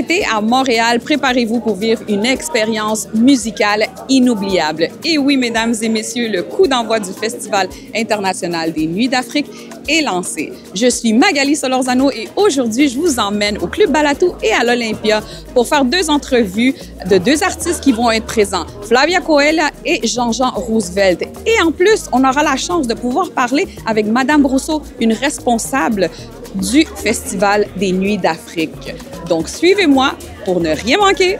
été à Montréal, préparez-vous pour vivre une expérience musicale inoubliable. Et oui, mesdames et messieurs, le coup d'envoi du Festival international des Nuits d'Afrique est lancé. Je suis Magali Solorzano et aujourd'hui, je vous emmène au Club Balatou et à l'Olympia pour faire 2 entrevues de 2 artistes qui vont être présents, Flavia Coelha et Jean-Jean Roosevelt. Et en plus, on aura la chance de pouvoir parler avec Madame Brousseau, une responsable du Festival des Nuits d'Afrique. Donc, suivez-moi pour ne rien manquer.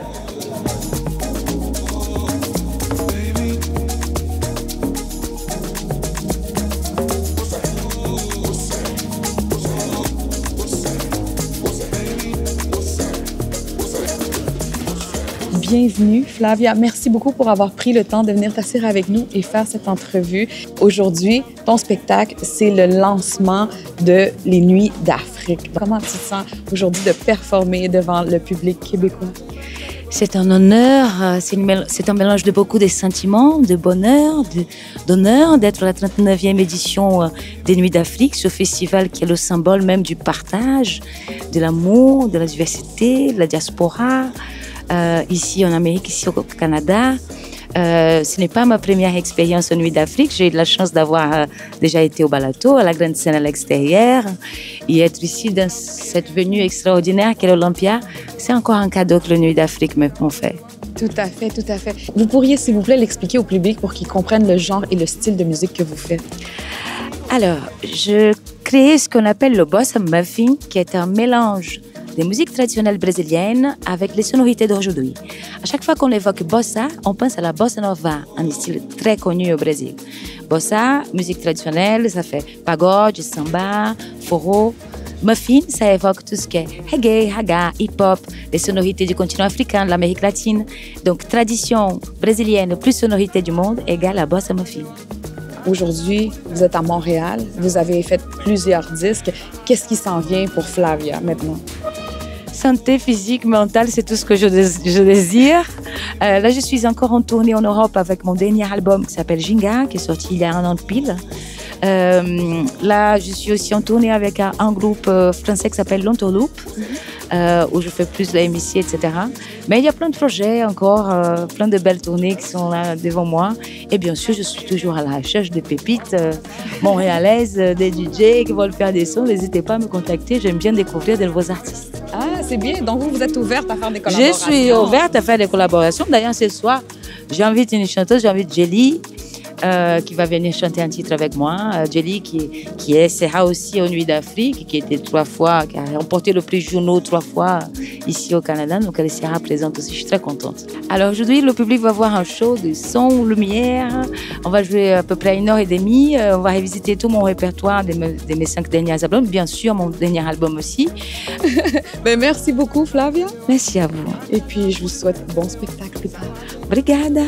Bienvenue, Flavia. Merci beaucoup pour avoir pris le temps de venir t'asseoir avec nous et faire cette entrevue. Aujourd'hui, ton spectacle, c'est le lancement de Les Nuits d'Afrique. Comment tu te sens aujourd'hui de performer devant le public québécois? C'est un honneur, c'est un mélange de beaucoup de sentiments, de bonheur, d'honneur d'être à la 39e édition des Nuits d'Afrique, ce festival qui est le symbole même du partage, de l'amour, de la diversité, de la diaspora. Ici en Amérique, ici au Canada. Ce n'est pas ma première expérience aux Nuits d'Afrique. J'ai eu de la chance d'avoir déjà été au Balatou, à la grande scène à l'extérieur. Et être ici dans cette venue extraordinaire qu'est l'Olympia, c'est encore un cadeau que les Nuits d'Afrique m'ont fait. Tout à fait, tout à fait. Vous pourriez, s'il vous plaît, l'expliquer au public pour qu'ils comprennent le genre et le style de musique que vous faites? Alors, je crée ce qu'on appelle le bossa muffin, qui est un mélange des musiques traditionnelles brésiliennes avec les sonorités d'aujourd'hui. À chaque fois qu'on évoque bossa, on pense à la bossa nova, un style très connu au Brésil. Bossa, musique traditionnelle, ça fait pagode, samba, forró. Muffin, ça évoque tout ce qui est reggae, raga, hip-hop, les sonorités du continent africain, de l'Amérique latine. Donc, tradition brésilienne plus sonorité du monde égale la bossa muffin. Aujourd'hui, vous êtes à Montréal, vous avez fait plusieurs disques. Qu'est-ce qui s'en vient pour Flavia maintenant? Santé physique, mentale, c'est tout ce que je désire. Là, je suis encore en tournée en Europe avec mon dernier album qui s'appelle Ginga, qui est sorti il y a 1 an de pile. Là, je suis aussi en tournée avec un groupe français qui s'appelle L'Entourloupe, où je fais plus de la MIC, etc. Mais il y a plein de projets encore, plein de belles tournées qui sont là devant moi. Et bien sûr, je suis toujours à la recherche de pépites montréalaises, des DJ qui veulent faire des sons. N'hésitez pas à me contacter, j'aime bien découvrir de nouveaux artistes. Ah, c'est bien. Donc, vous êtes ouverte à faire des collaborations? Je suis ouverte à faire des collaborations. D'ailleurs, ce soir, j'invite une chanteuse, j'invite Jelly, qui va venir chanter un titre avec moi. Jelly, qui sera aussi aux Nuits d'Afrique, qui était 3 fois, qui a remporté le prix Juno 3 fois ici au Canada. Donc, elle sera présente aussi. Je suis très contente. Alors, aujourd'hui, le public va voir un show de son, lumière. On va jouer à peu près 1h30. On va revisiter tout mon répertoire de mes 5 derniers albums. Bien sûr, mon dernier album aussi. Ben, merci beaucoup, Flavia. Merci à vous. Et puis, je vous souhaite bon spectacle plus tard. Obrigada.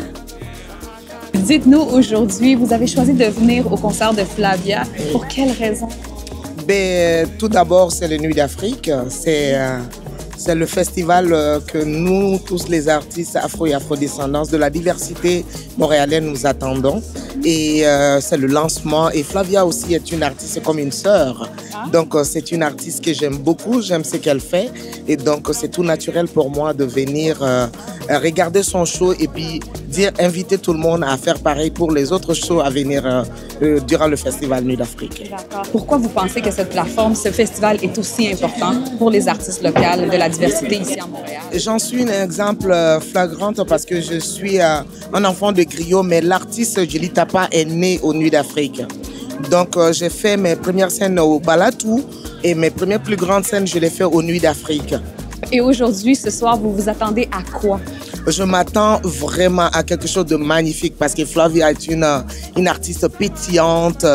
Dites-nous aujourd'hui, vous avez choisi de venir au concert de Flavia. Pour quelle raison? Ben, tout d'abord, c'est les Nuits d'Afrique. C'est le festival que nous, tous les artistes afro et afrodescendants de la diversité montréalaise, nous attendons. Et c'est le lancement. Et Flavia aussi est une artiste comme une sœur. Donc, c'est une artiste que j'aime beaucoup. J'aime ce qu'elle fait. Et donc, c'est tout naturel pour moi de venir regarder son show et puis inviter tout le monde à faire pareil pour les autres shows à venir durant le Festival Nuits d'Afrique. D'accord. Pourquoi vous pensez que cette plateforme, ce festival est aussi important pour les artistes locaux de la diversité ici à Montréal? J'en suis un exemple flagrant parce que je suis un enfant de griot, mais l'artiste Jelly Tapa est né aux Nuits d'Afrique. Donc, j'ai fait mes premières scènes au Balatou et mes premières plus grandes scènes, je les fais aux Nuits d'Afrique. Et aujourd'hui, ce soir, vous vous attendez à quoi? Je m'attends vraiment à quelque chose de magnifique parce que Flavia est une artiste pétillante,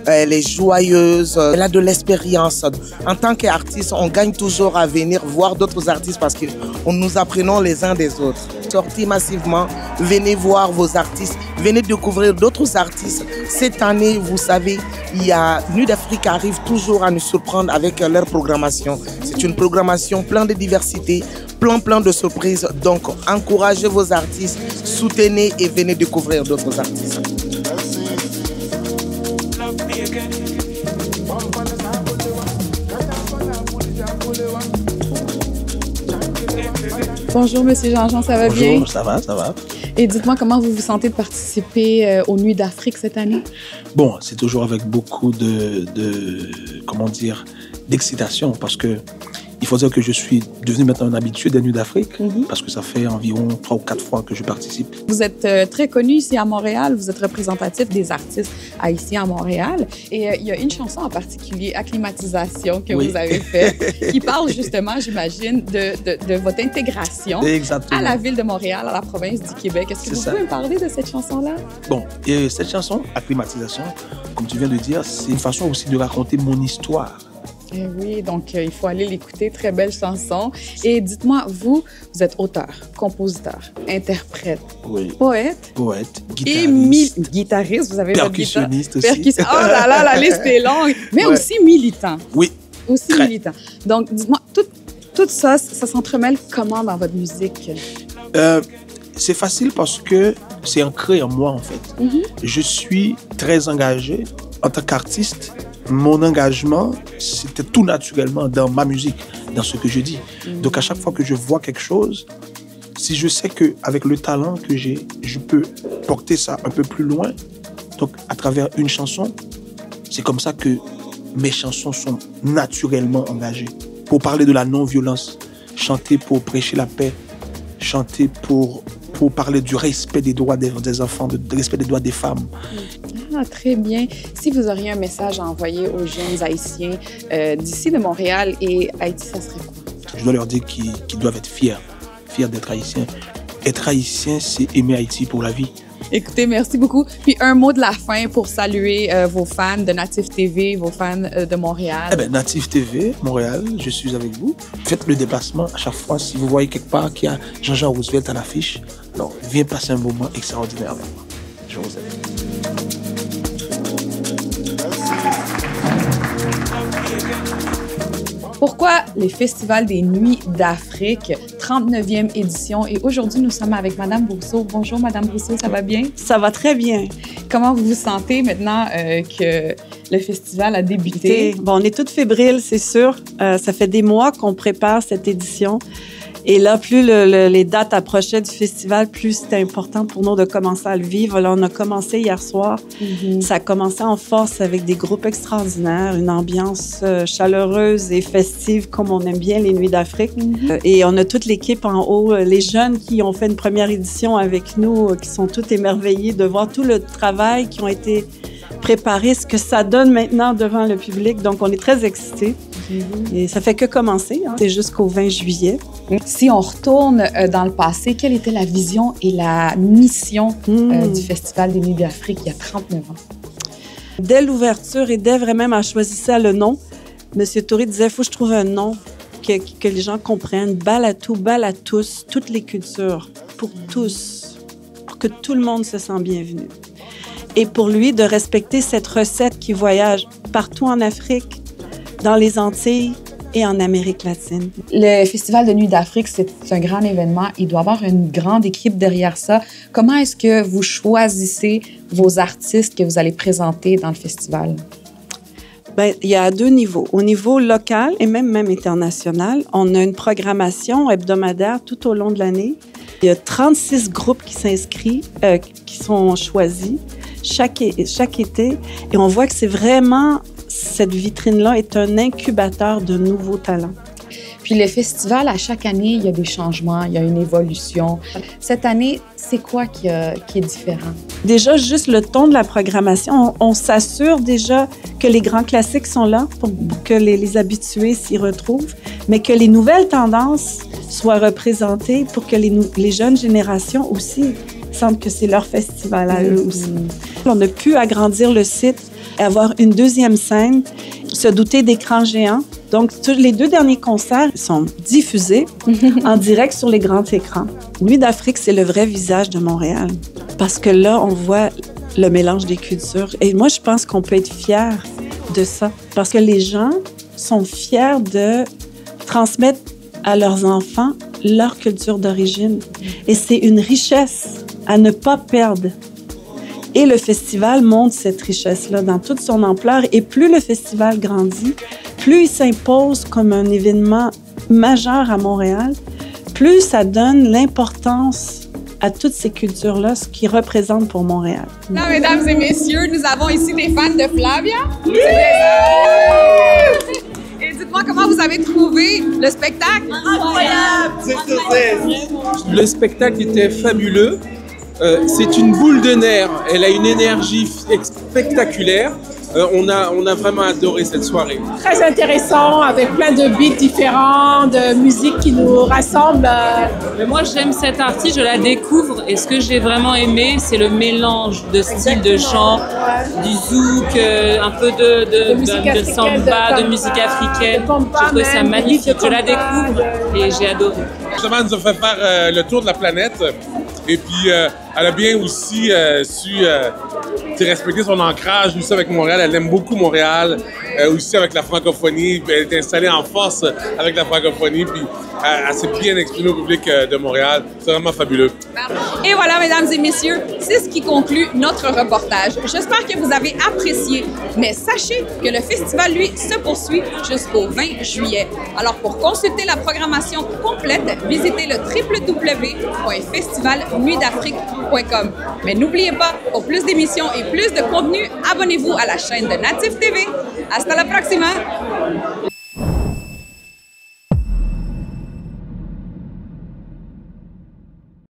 elle est joyeuse, elle a de l'expérience. En tant qu'artiste, on gagne toujours à venir voir d'autres artistes parce que nous apprenons les uns des autres. Sortez massivement, venez voir vos artistes, venez découvrir d'autres artistes. Cette année, vous savez, Nuits d'Afrique arrive toujours à nous surprendre avec leur programmation. C'est une programmation pleine de diversité, plein de surprises. Donc, encouragez vos artistes, soutenez et venez découvrir d'autres artistes. Yeah. Bonjour, Monsieur Jean-Jean, ça va bien? Bonjour, ça va, ça va. Et dites-moi, comment vous vous sentez de participer aux Nuits d'Afrique cette année? Bon, c'est toujours avec beaucoup d'excitation parce que il faut dire que je suis devenu maintenant un habitué des Nuits d'Afrique parce que ça fait environ 3 ou 4 fois que je participe. Vous êtes très connu ici à Montréal, vous êtes représentatif des artistes haïtiens à Montréal et il y a une chanson en particulier, Acclimatisation, que vous avez faite, qui parle justement, j'imagine, de votre intégration à la ville de Montréal, à la province du Québec. Est-ce que vous pouvez me parler de cette chanson-là? Bon, et cette chanson, Acclimatisation, comme tu viens de dire, c'est une façon aussi de raconter mon histoire. Eh oui, donc il faut aller l'écouter. Très belle chanson. Et dites-moi, vous êtes auteur, compositeur, interprète, poète, guitariste, et guitariste. Vous avez percussionniste aussi. Oh là là, la liste est longue. Mais aussi militant. Oui. Aussi militant. Donc, dites-moi, tout ça s'entremêle comment dans votre musique? C'est facile parce que c'est ancré en moi, en fait. Je suis très engagé en tant qu'artiste. Mon engagement, c'était tout naturellement dans ma musique, dans ce que je dis. Donc, à chaque fois que je vois quelque chose, si je sais qu'avec le talent que j'ai, je peux porter ça un peu plus loin, donc à travers une chanson, c'est comme ça que mes chansons sont naturellement engagées. Pour parler de la non-violence, chanter pour prêcher la paix, chanter pour parler du respect des droits des enfants, du respect des droits des femmes. Ah, très bien. Si vous auriez un message à envoyer aux jeunes Haïtiens d'ici de Montréal et Haïti, ça serait quoi? Je dois leur dire qu'ils doivent être fiers d'être Haïtiens. Être Haïtien, c'est aimer Haïti pour la vie. Écoutez, merci beaucoup. Puis un mot de la fin pour saluer vos fans de Native TV, vos fans de Montréal. Eh bien, Native TV, Montréal, je suis avec vous. Faites le déplacement à chaque fois. Si vous voyez quelque part qu'il y a Jean-Jean Roosevelt à l'affiche, alors viens passer un moment extraordinaire avec moi. Je vous aime. Pourquoi les festivals des Nuits d'Afrique, 39e édition. Et aujourd'hui, nous sommes avec Madame Brousseau. Bonjour, Madame Brousseau, ça va bien? Ça va très bien. Comment vous vous sentez maintenant que le festival a débuté? Bon, on est toutes fébriles, c'est sûr. Ça fait des mois qu'on prépare cette édition. Et là, plus les dates approchaient du festival, plus c'était important pour nous de commencer à le vivre. Là, on a commencé hier soir. Ça a commencé en force avec des groupes extraordinaires, une ambiance chaleureuse et festive comme on aime bien les Nuits d'Afrique. Et on a toute l'équipe en haut, les jeunes qui ont fait une première édition avec nous, qui sont tous émerveillés de voir tout le travail qui ont été préparés, ce que ça donne maintenant devant le public. Donc, on est très excités. Et ça fait que commencer, hein. C'est jusqu'au 20 juillet. Si on retourne dans le passé, quelle était la vision et la mission du Festival des Nuits d'Afrique il y a 39 ans? Dès l'ouverture et dès vraiment à choisir le nom, M. Touré disait, il faut que je trouve un nom que les gens comprennent. Bal à tout, bal à tous, toutes les cultures, pour tous, pour que tout le monde se sente bienvenu. Et pour lui, de respecter cette recette qui voyage partout en Afrique, dans les Antilles et en Amérique latine. Le Festival de Nuits d'Afrique, c'est un grand événement. Il doit y avoir une grande équipe derrière ça. Comment est-ce que vous choisissez vos artistes que vous allez présenter dans le festival? Bien, il y a 2 niveaux. Au niveau local et même international, on a une programmation hebdomadaire tout au long de l'année. Il y a 36 groupes qui s'inscrivent, qui sont choisis chaque été. Et on voit que c'est vraiment... Cette vitrine-là est un incubateur de nouveaux talents. Puis le festival, à chaque année, il y a des changements, il y a une évolution. Cette année, c'est quoi qui est différent? Déjà, juste le ton de la programmation, on s'assure déjà que les grands classiques sont là pour que les habitués s'y retrouvent, mais que les nouvelles tendances soient représentées pour que les jeunes générations aussi sentent que c'est leur festival à eux aussi. On a pu agrandir le site, avoir une deuxième scène, se doter d'écrans géants. Donc, les 2 derniers concerts sont diffusés en direct sur les grands écrans. Nuits d'Afrique, c'est le vrai visage de Montréal. Parce que là, on voit le mélange des cultures. Et moi, je pense qu'on peut être fiers de ça. Parce que les gens sont fiers de transmettre à leurs enfants leur culture d'origine. Et c'est une richesse à ne pas perdre. Et le festival montre cette richesse-là dans toute son ampleur. Et plus le festival grandit, plus il s'impose comme un événement majeur à Montréal, plus ça donne l'importance à toutes ces cultures-là, ce qu'ils représentent pour Montréal. Là, mesdames et messieurs, nous avons ici des fans de Flavia. Oui! Et dites-moi comment vous avez trouvé le spectacle? Incroyable! Le spectacle était fabuleux. C'est une boule de nerfs. Elle a une énergie spectaculaire. On a vraiment adoré cette soirée. Très intéressant, avec plein de beats différents, de musique qui nous rassemble. Mais moi, j'aime cette artiste, je la découvre. Et ce que j'ai vraiment aimé, c'est le mélange de styles de chant, du zouk, un peu de samba, de musique africaine. Je trouve ça magnifique. Je la découvre et j'ai adoré. Justement, elle nous a fait faire le tour de la planète. Et puis, elle a bien aussi su respecter son ancrage aussi avec Montréal. Elle aime beaucoup Montréal, aussi avec la francophonie. Elle est installée en force avec la francophonie. Puis, elle s'est bien exprimée au public de Montréal. C'est vraiment fabuleux. Et voilà, mesdames et messieurs, c'est ce qui conclut notre reportage. J'espère que vous avez apprécié. Mais sachez que le festival, lui, se poursuit jusqu'au 20 juillet. Alors, pour consulter la programmation complète, visitez le www.festivalnuitdafrique.com. Mais n'oubliez pas, pour plus d'émissions et plus de contenu, abonnez-vous à la chaîne de Natif TV. Hasta la próxima!